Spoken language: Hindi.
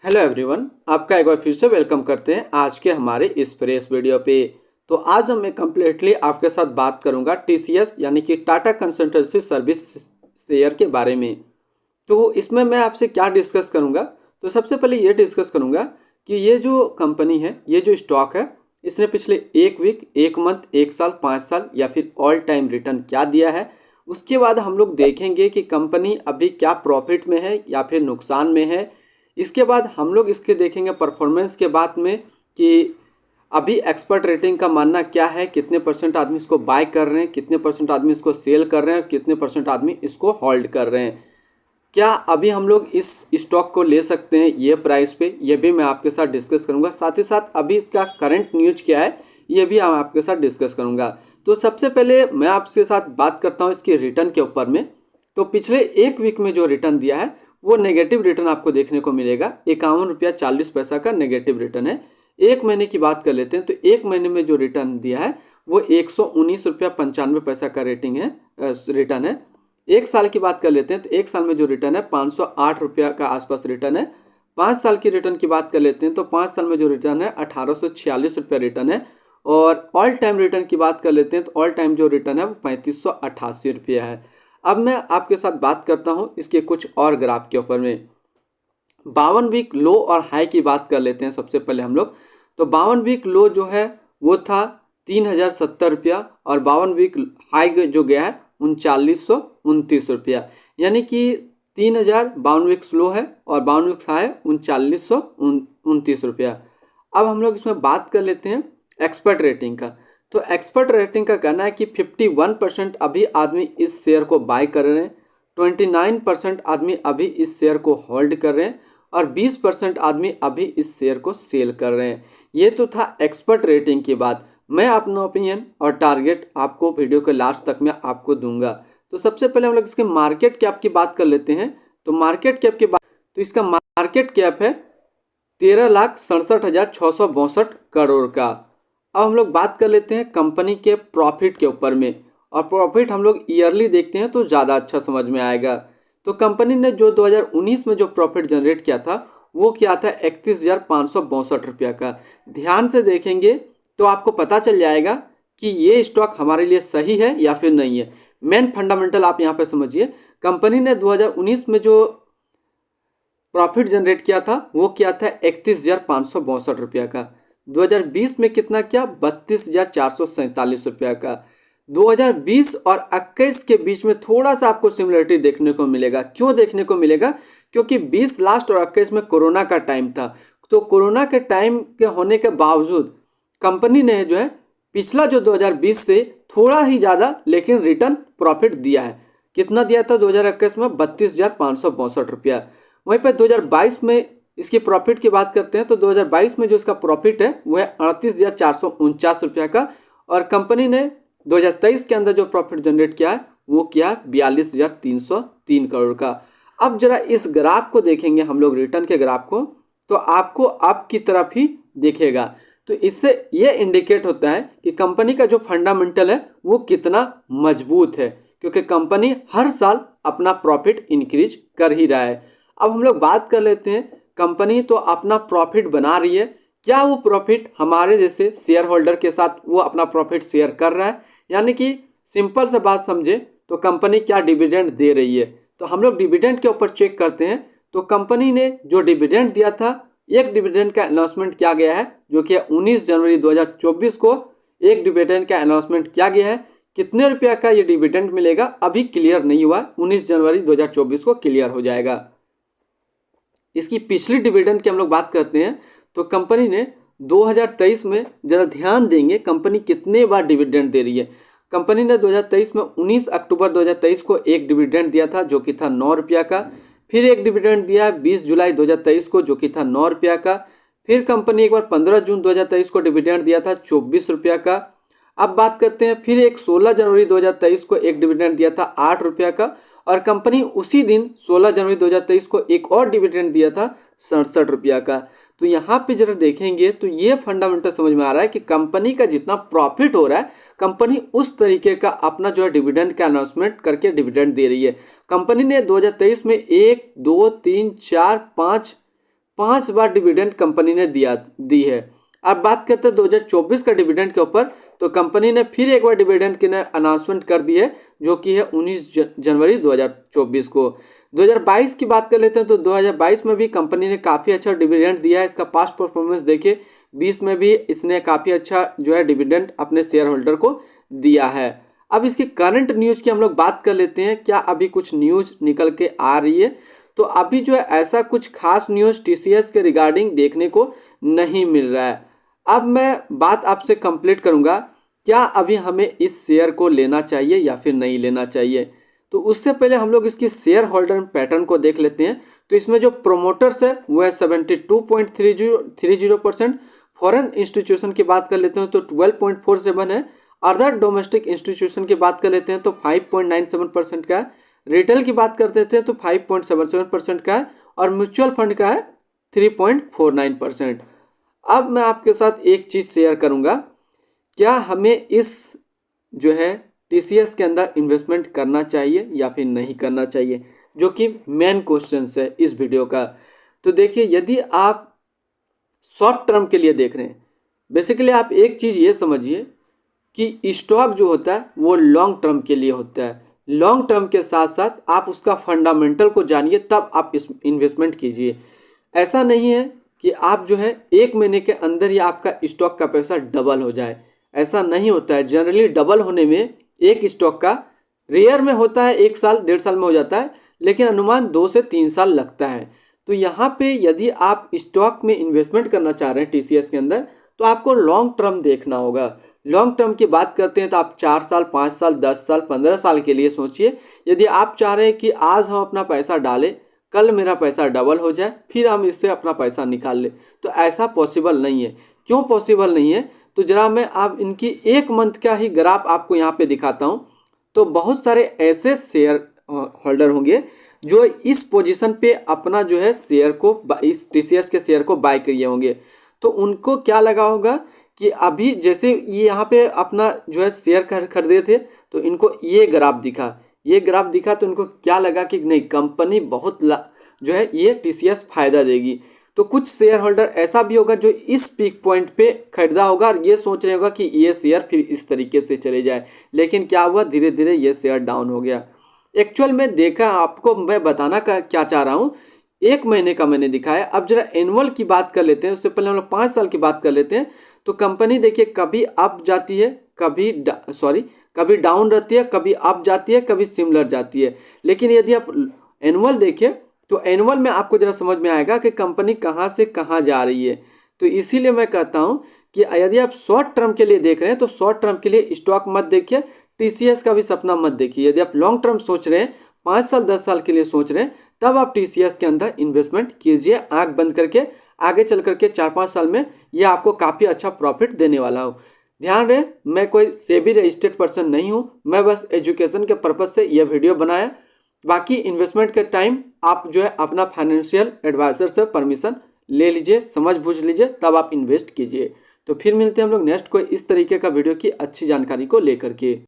हेलो एवरीवन, आपका एक बार फिर से वेलकम करते हैं आज के हमारे इस फ्रेश वीडियो पे। तो आज मैं कम्प्लीटली आपके साथ बात करूंगा टीसीएस यानी कि टाटा कंसल्टेंसी सर्विस शेयर के बारे में। तो इसमें मैं आपसे क्या डिस्कस करूंगा, तो सबसे पहले ये डिस्कस करूंगा कि ये जो कंपनी है, ये जो स्टॉक है, इसने पिछले एक वीक, एक मंथ, एक साल, 5 साल या फिर ऑल टाइम रिटर्न क्या दिया है। उसके बाद हम लोग देखेंगे कि कंपनी अभी क्या प्रॉफिट में है या फिर नुकसान में है। इसके बाद हम लोग इसके देखेंगे परफॉर्मेंस के बाद में कि अभी एक्सपर्ट रेटिंग का मानना क्या है, कितने परसेंट आदमी इसको बाय कर रहे हैं, कितने परसेंट आदमी इसको सेल कर रहे हैं, कितने परसेंट आदमी इसको होल्ड कर रहे हैं। क्या अभी हम लोग इस स्टॉक को ले सकते हैं ये प्राइस पे, ये भी मैं आपके साथ डिस्कस करूंगा। साथ ही साथ अभी इसका करंट न्यूज क्या है, ये भी हम आपके साथ डिस्कस करूंगा। तो सबसे पहले मैं आपके साथ बात करता हूँ इसके रिटर्न के ऊपर में। तो पिछले एक वीक में जो रिटर्न दिया है वो नेगेटिव रिटर्न आपको देखने को मिलेगा। 51 रुपया 40 पैसा का नेगेटिव रिटर्न है। एक महीने की बात कर लेते हैं तो एक महीने में जो रिटर्न दिया है वो 119 रुपया 95 पैसा का रेटिंग है, रिटर्न है। एक साल की बात कर लेते हैं तो एक साल में जो रिटर्न है 508 रुपया का आसपास रिटर्न है। 5 साल की रिटर्न की बात कर लेते हैं तो 5 साल में जो रिटर्न है 1846 रुपया रिटर्न है। और ऑल टाइम रिटर्न की बात कर लेते हैं तो ऑल टाइम जो रिटर्न है वो 3588 रुपया है। अब मैं आपके साथ बात करता हूँ इसके कुछ और ग्राफ के ऊपर में। 52 वीक लो और हाई की बात कर लेते हैं सबसे पहले हम लोग। तो 52 वीक लो जो है वो था 3070 रुपया और 52 वीक हाई जो गया है 3929 रुपया, यानी कि 3052 वीक लो है और 52 वीक हाई 3929 रुपया। अब हम लोग इसमें बात कर लेते हैं एक्सपर्ट रेटिंग का। तो एक्सपर्ट रेटिंग का कहना है कि 51% अभी आदमी इस शेयर को बाय कर रहे हैं, 29% आदमी अभी इस शेयर को होल्ड कर रहे हैं और 20% आदमी अभी इस शेयर को सेल कर रहे हैं। ये तो था एक्सपर्ट रेटिंग की बात। मैं अपना ओपिनियन और टारगेट आपको वीडियो के लास्ट तक में आपको दूंगा। तो सबसे पहले हम लोग इसके मार्केट कैप की बात कर लेते हैं। तो मार्केट कैप की बात, तो इसका मार्केट कैप है 13,67,662 करोड़ का। अब हम लोग बात कर लेते हैं कंपनी के प्रॉफिट के ऊपर में, और प्रॉफिट हम लोग ईयरली देखते हैं तो ज़्यादा अच्छा समझ में आएगा। तो कंपनी ने जो 2019 में जो प्रॉफिट जनरेट किया था वो क्या था 31,562 रुपया का। ध्यान से देखेंगे तो आपको पता चल जाएगा कि ये स्टॉक हमारे लिए सही है या फिर नहीं है। मेन फंडामेंटल आप यहाँ पे समझिए। कंपनी ने 2019 में जो प्रॉफिट जनरेट किया था वो क्या था 31,562 रुपया का। 2020 में कितना किया 32,447 रुपया का। 2020 और 21 के बीच में थोड़ा सा आपको सिमिलरिटी देखने को मिलेगा। क्यों देखने को मिलेगा? क्योंकि 20 लास्ट और 21 में कोरोना का टाइम था। तो कोरोना के टाइम के होने के बावजूद कंपनी ने जो है पिछला जो 2020 से थोड़ा ही ज़्यादा लेकिन रिटर्न प्रॉफिट दिया है। कितना दिया था 2021 में 32,562 रुपया। वहीं पर 2022 में इसकी प्रॉफिट की बात करते हैं तो 2022 में जो इसका प्रॉफिट है वो है 38,449 रुपया का। और कंपनी ने 2023 के अंदर जो प्रॉफिट जनरेट किया है वो किया 42,303 करोड़ का। अब जरा इस ग्राफ को देखेंगे हम लोग, रिटर्न के ग्राफ को, तो आपको अप की तरफ ही दिखेगा। तो इससे ये इंडिकेट होता है कि कंपनी का जो फंडामेंटल है वो कितना मजबूत है, क्योंकि कंपनी हर साल अपना प्रॉफिट इंक्रीज कर ही रहा है। अब हम लोग बात कर लेते हैं, कंपनी तो अपना प्रॉफिट बना रही है, क्या वो प्रॉफिट हमारे जैसे शेयर होल्डर के साथ वो अपना प्रॉफिट शेयर कर रहा है? यानी कि सिंपल सा बात समझे तो कंपनी क्या डिविडेंड दे रही है। तो हम लोग डिविडेंड के ऊपर चेक करते हैं। तो कंपनी ने जो डिविडेंड दिया था, एक डिविडेंड का अनाउंसमेंट किया गया है जो कि 19 जनवरी 2024 को एक डिविडेंड का अनाउंसमेंट किया गया है। कितने रुपया का ये डिविडेंड मिलेगा अभी क्लियर नहीं हुआ, 19 जनवरी 2024 को क्लियर हो जाएगा। इसकी पिछली डिविडेंड की हम लोग बात करते हैं तो कंपनी ने 2023 में, जरा ध्यान देंगे कंपनी कितने बार डिविडेंड दे रही है। कंपनी ने 2023 में 19 अक्टूबर 2023 को एक डिविडेंड दिया था जो कि था 9 रुपया का। फिर एक डिविडेंड दिया 20 जुलाई 2023 को जो कि था 9 रुपया का। फिर कंपनी एक बार 15 जून 2023 को डिविडेंड दिया था 24 रुपया का। अब बात करते हैं, फिर एक 16 जनवरी 2023 को एक डिविडेंड दिया था 8 रुपया का। और कंपनी उसी दिन 16 जनवरी 2023 को एक और डिविडेंड दिया था 67 रुपया का। तो यहाँ पे जरा देखेंगे तो ये फंडामेंटल समझ में आ रहा है कि कंपनी का जितना प्रॉफिट हो रहा है, कंपनी उस तरीके का अपना जो है डिविडेंड का अनाउंसमेंट करके डिविडेंड दे रही है। कंपनी ने 2023 में 1 2 3 4 5 5 बार डिविडेंड कंपनी ने दी है। अब बात करते हैं 2024 का डिविडेंड के ऊपर, तो कंपनी ने फिर एक बार डिविडेंड की अनाउंसमेंट कर दी है, जो कि है 19 जनवरी 2024 को। 2022 की बात कर लेते हैं तो 2022 में भी कंपनी ने काफ़ी अच्छा डिविडेंड दिया है। इसका पास्ट परफॉर्मेंस देखिए, 20 में भी इसने काफ़ी अच्छा जो है डिविडेंड अपने शेयर होल्डर को दिया है। अब इसकी करंट न्यूज़ की हम लोग बात कर लेते हैं, क्या अभी कुछ न्यूज़ निकल के आ रही है। तो अभी जो है ऐसा कुछ खास न्यूज़ टीसीएस के रिगार्डिंग देखने को नहीं मिल रहा है। अब मैं बात आपसे कंप्लीट करूंगा, क्या अभी हमें इस शेयर को लेना चाहिए या फिर नहीं लेना चाहिए। तो उससे पहले हम लोग इसकी शेयर होल्डर पैटर्न को देख लेते हैं। तो इसमें जो प्रोमोटर्स है वो है 72.30%। फॉरेन इंस्टीट्यूशन की बात कर लेते हैं तो 12.47 है। अदर डोमेस्टिक इंस्टीट्यूशन की बात कर लेते हैं तो 5.97% का है। रिटेल की बात करते थे तो 5.77% का है और म्यूचुअल फंड का है 3.49%। अब मैं आपके साथ एक चीज़ शेयर करूंगा, क्या हमें इस जो है टीसीएस के अंदर इन्वेस्टमेंट करना चाहिए या फिर नहीं करना चाहिए, जो कि मेन क्वेश्चन है इस वीडियो का। तो देखिए, यदि आप शॉर्ट टर्म के लिए देख रहे हैं, बेसिकली आप एक चीज़ ये समझिए कि स्टॉक जो होता है वो लॉन्ग टर्म के लिए होता है। लॉन्ग टर्म के साथ साथ आप उसका फंडामेंटल को जानिए, तब आप इस इन्वेस्टमेंट कीजिए। ऐसा नहीं है कि आप जो है 1 महीने के अंदर ही आपका स्टॉक का पैसा डबल हो जाए, ऐसा नहीं होता है। जनरली डबल होने में एक स्टॉक का रेयर में होता है 1 साल 1.5 साल में हो जाता है, लेकिन अनुमान 2 से 3 साल लगता है। तो यहाँ पे यदि आप स्टॉक में इन्वेस्टमेंट करना चाह रहे हैं टीसीएस के अंदर, तो आपको लॉन्ग टर्म देखना होगा। लॉन्ग टर्म की बात करते हैं तो आप 4 साल 5 साल 10 साल 15 साल के लिए सोचिए। यदि आप चाह रहे हैं कि आज हम अपना पैसा डालें, कल मेरा पैसा डबल हो जाए, फिर हम इससे अपना पैसा निकाल लें, तो ऐसा पॉसिबल नहीं है। क्यों पॉसिबल नहीं है, तो जरा मैं आप इनकी 1 मंथ का ही ग्राफ आपको यहाँ पे दिखाता हूँ। तो बहुत सारे ऐसे शेयर होल्डर होंगे जो इस पोजीशन पे अपना जो है शेयर को, इस टीसीएस के शेयर को बाय किए होंगे। तो उनको क्या लगा होगा कि अभी जैसे ये यहाँ पे अपना जो है शेयर खरीदे थे, तो इनको ये ग्राफ दिखा तो इनको क्या लगा कि नहीं, कंपनी बहुत जो है ये टीसीएस फायदा देगी। तो कुछ शेयर होल्डर ऐसा भी होगा जो इस पीक पॉइंट पे खरीदा होगा और ये सोच रहे होगा कि ये शेयर फिर इस तरीके से चले जाए, लेकिन क्या हुआ, धीरे धीरे ये शेयर डाउन हो गया। एक्चुअल में देखा, आपको मैं बताना क्या चाह रहा हूँ, 1 महीने का मैंने दिखाया। अब जरा एनुअल की बात कर लेते हैं, उससे पहले हम लोग 5 साल की बात कर लेते हैं। तो कंपनी देखिए कभी अप जाती है, कभी डाउन रहती है, कभी अप जाती है, कभी सिमिलर जाती है। लेकिन यदि आप एनुअल देखिए तो एनुअल में आपको जरा समझ में आएगा कि कंपनी कहाँ से कहाँ जा रही है। तो इसीलिए मैं कहता हूँ कि यदि आप शॉर्ट टर्म के लिए देख रहे हैं तो शॉर्ट टर्म के लिए स्टॉक मत देखिए, टीसीएस का भी सपना मत देखिए। यदि आप लॉन्ग टर्म सोच रहे हैं, 5 साल 10 साल के लिए सोच रहे हैं, तब आप टीसीएस के अंदर इन्वेस्टमेंट कीजिए आंख बंद करके। आगे चल करके 4-5 साल में ये आपको काफ़ी अच्छा प्रॉफिट देने वाला हो। ध्यान रहे, मैं कोई सेबी रजिस्टर्ड पर्सन नहीं हूँ, मैं बस एजुकेशन के पर्पज़ से यह वीडियो बनाया। बाकी इन्वेस्टमेंट के टाइम आप जो है अपना फाइनेंशियल एडवाइजर से परमिशन ले लीजिए, समझ बूझ लीजिए, तब आप इन्वेस्ट कीजिए। तो फिर मिलते हैं हम लोग नेक्स्ट कोई इस तरीके का वीडियो की अच्छी जानकारी को लेकर के।